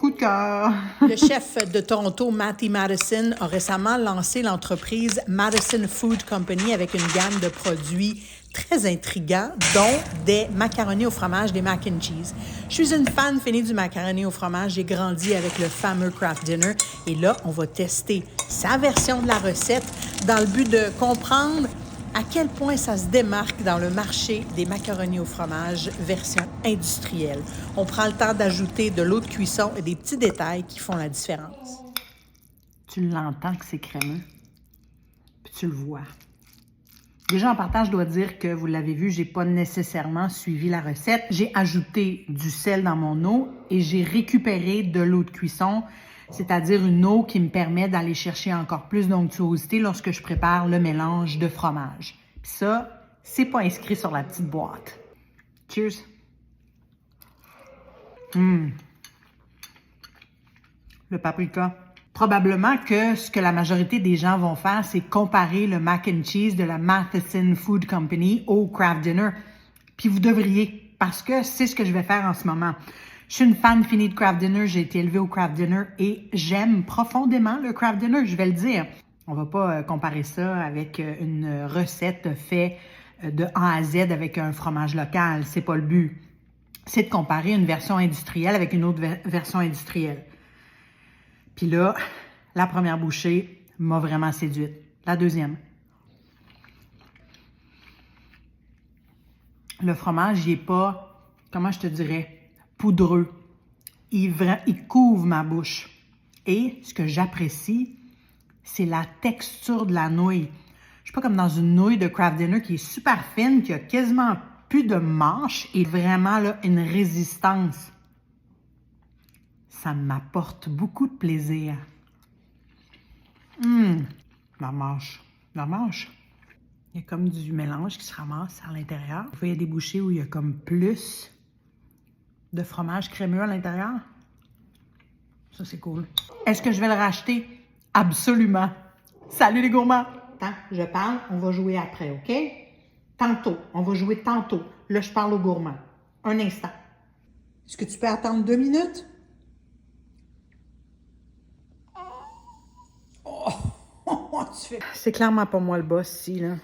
Coup de cœur. Le chef de Toronto, Matty Madison, a récemment lancé l'entreprise Madison Food Company avec une gamme de produits très intrigants, dont des macaronis au fromage, des mac and cheese. Je suis une fan finie du macaroni au fromage. J'ai grandi avec le fameux Kraft Dinner. Et là, on va tester sa version de la recette dans le but de comprendre à quel point ça se démarque dans le marché des macaronis au fromage version industrielle. On prend le temps d'ajouter de l'eau de cuisson et des petits détails qui font la différence. Tu l'entends que c'est crémeux, puis tu le vois. Déjà, en partant, je dois dire que, vous l'avez vu, j'ai pas nécessairement suivi la recette. J'ai ajouté du sel dans mon eau et j'ai récupéré de l'eau de cuisson, c'est-à-dire une eau qui me permet d'aller chercher encore plus d'onctuosité lorsque je prépare le mélange de fromage. Puis ça, c'est pas inscrit sur la petite boîte. Cheers! Le paprika. Probablement que ce que la majorité des gens vont faire, c'est comparer le mac and cheese de la Madison Food Company au Kraft Dinner. Puis vous devriez, parce que c'est ce que je vais faire en ce moment. Je suis une fan finie de Kraft Dinner, j'ai été élevée au Kraft Dinner et j'aime profondément le Kraft Dinner, je vais le dire. On va pas comparer ça avec une recette faite de A à Z avec un fromage local, c'est pas le but. C'est de comparer une version industrielle avec une autre version industrielle. Puis là, la première bouchée m'a vraiment séduite. La deuxième. Le fromage, il n'est pas, comment je te dirais, poudreux. Il couvre ma bouche. Et ce que j'apprécie, c'est la texture de la nouille. Je suis pas comme dans une nouille de Kraft Dinner qui est super fine, qui a quasiment plus de manche et vraiment là, une résistance. Ça m'apporte beaucoup de plaisir. La mâche. Il y a comme du mélange qui se ramasse à l'intérieur. Des fois, il y a des bouchées où il y a comme plus de fromage crémeux à l'intérieur. Ça, c'est cool. Est-ce que je vais le racheter? Absolument. Salut les gourmands! Attends, je parle, on va jouer après, OK? Tantôt, on va jouer tantôt. Là, je parle aux gourmands. Un instant. Est-ce que tu peux attendre 2 minutes? C'est clairement pas moi le boss ici, là.